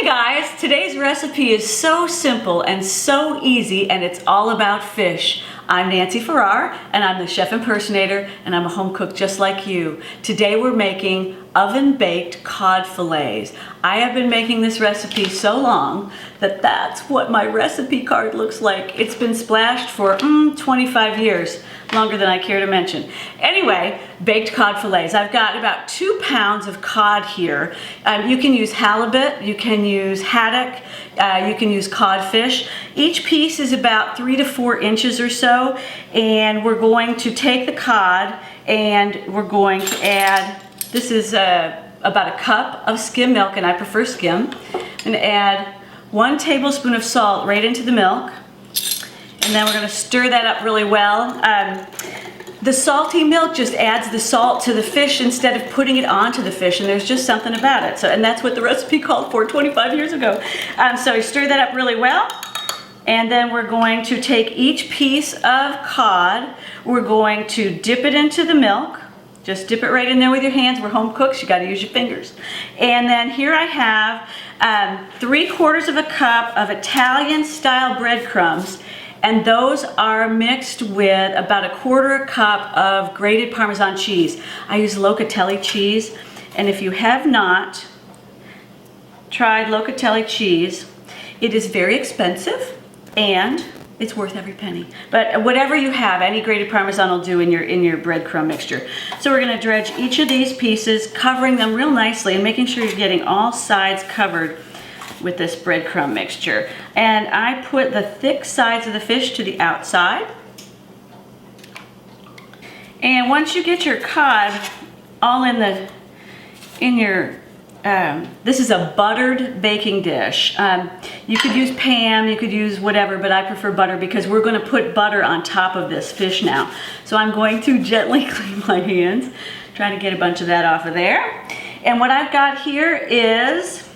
Hey guys, today's recipe is so simple and so easy, and it's all about fish. I'm Nancy Farrar, and I'm the chef impersonator, and I'm a home cook just like you. Today we're making oven-baked cod fillets. I have been making this recipe so long that that's what my recipe card looks like. It's been splashed for 25 years, longer than I care to mention. Anyway, baked cod fillets. I've got about 2 pounds of cod here. You can use halibut, you can use haddock, you can use codfish. Each piece is about 3 to 4 inches or so, and we're going to take the cod and we're going to add, this is about a cup of skim milk, and I prefer skim, and add 1 tablespoon of salt right into the milk. And then we're going to stir that up really well. The salty milk just adds the salt to the fish instead of putting it onto the fish, and there's just something about it. So, and that's what the recipe called for 25 years ago. So you stir that up really well, and then we're going to take each piece of cod, we're going to dip it into the milk. Just dip it right in there with your hands. We're home cooks, you gotta use your fingers. And then here I have 3/4 of a cup of Italian style breadcrumbs, and those are mixed with about 1/4 cup of grated Parmesan cheese. I use locatelli cheese, and if you have not tried locatelli cheese, it is very expensive and it's worth every penny. But whatever you have, any grated Parmesan will do in your breadcrumb mixture. So we're gonna dredge each of these pieces, covering them real nicely and making sure you're getting all sides covered with this breadcrumb mixture. And I put the thick sides of the fish to the outside. And once you get your cod all in your this is a buttered baking dish. You could use Pam, you could use whatever, but I prefer butter because we're going to put butter on top of this fish now. So I'm going to gently clean my hands, trying to get a bunch of that off of there. And what I've got here is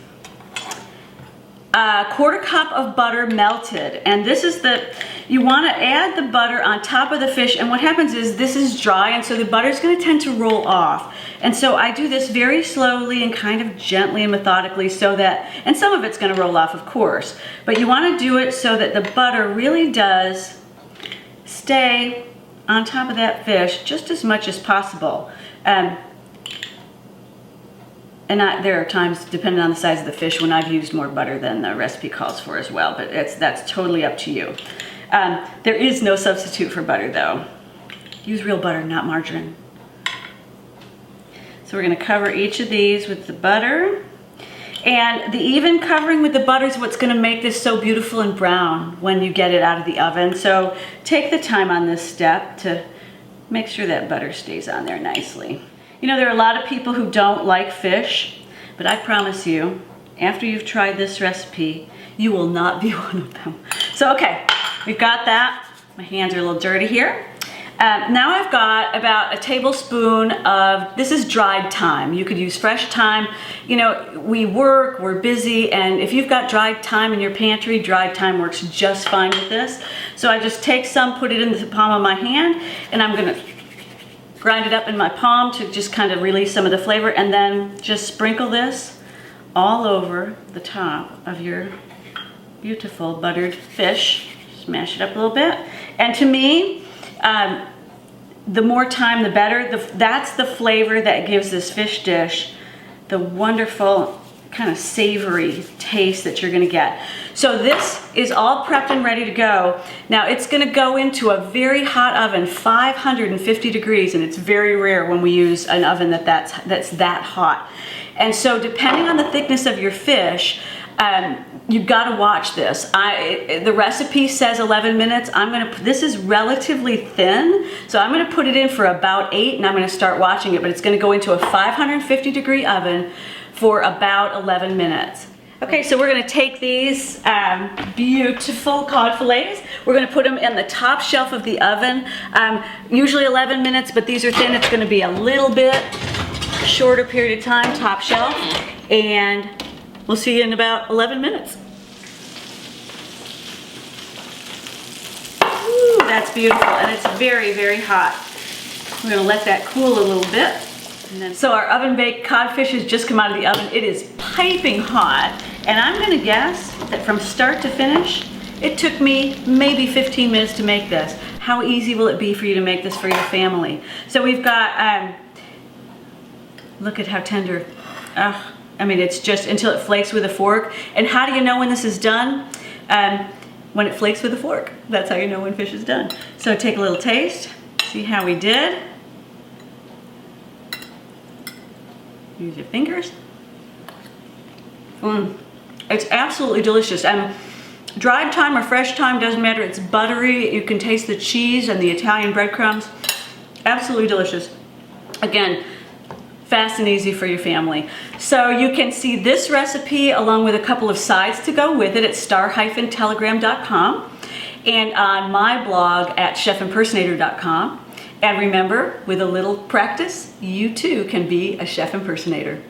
a 1/4 cup of butter melted, and this is you want to add the butter on top of the fish, and what happens is this is dry, and so the butter is going to tend to roll off. And so I do this very slowly and kind of gently and methodically, so that, and some of it's going to roll off, of course, but you want to do it so that the butter really does stay on top of that fish just as much as possible. And there are times, depending on the size of the fish, when I've used more butter than the recipe calls for as well, but that's totally up to you. There is no substitute for butter though. Use real butter, not margarine. So we're gonna cover each of these with the butter. And the even covering with the butter is what's gonna make this so beautiful and brown when you get it out of the oven. So take the time on this step to make sure that butter stays on there nicely. You know, there are a lot of people who don't like fish, but I promise you, after you've tried this recipe, you will not be one of them. So, okay, we've got that. My hands are a little dirty here. Now I've got about a tablespoon of, this is dried thyme. You could use fresh thyme. You know, we work, we're busy, and if you've got dried thyme in your pantry, dried thyme works just fine with this. So I just take some, put it in the palm of my hand, and I'm gonna grind it up in my palm to just kind of release some of the flavor, and then just sprinkle this all over the top of your beautiful buttered fish. Smash it up a little bit. And to me, the more thyme the better. That's the flavor that gives this fish dish the wonderful kind of savory taste that you're gonna get. So this is all prepped and ready to go. Now it's gonna go into a very hot oven, 550 degrees, and it's very rare when we use an oven that's that hot. And so depending on the thickness of your fish, you've got to watch this. The recipe says 11 minutes. This is relatively thin, so I'm gonna put it in for about 8, and I'm gonna start watching it, but it's gonna go into a 550 degree oven for about 11 minutes. Okay, so we're gonna take these beautiful cod fillets. We're gonna put them in the top shelf of the oven. Usually 11 minutes, but these are thin. It's gonna be a little bit shorter period of time, top shelf, and we'll see you in about 11 minutes. Ooh, that's beautiful, and it's very, very hot. We're gonna let that cool a little bit. So our oven baked codfish has just come out of the oven. It is piping hot, And I'm gonna guess that from start to finish, it took me maybe 15 minutes to make this. How easy will it be for you to make this for your family? So we've got, look at how tender. I mean, it's just until it flakes with a fork. And how do you know when this is done? When it flakes with a fork. That's how you know when fish is done. So take a little taste, see how we did. Use your fingers. It's absolutely delicious. Dried thyme or fresh thyme, doesn't matter. It's buttery. You can taste the cheese and the Italian breadcrumbs. Absolutely delicious. Again, fast and easy for your family. So you can see this recipe along with a couple of sides to go with it at star-telegram.com and on my blog at chefimpersonator.com. And remember, with a little practice, you too can be a chef impersonator.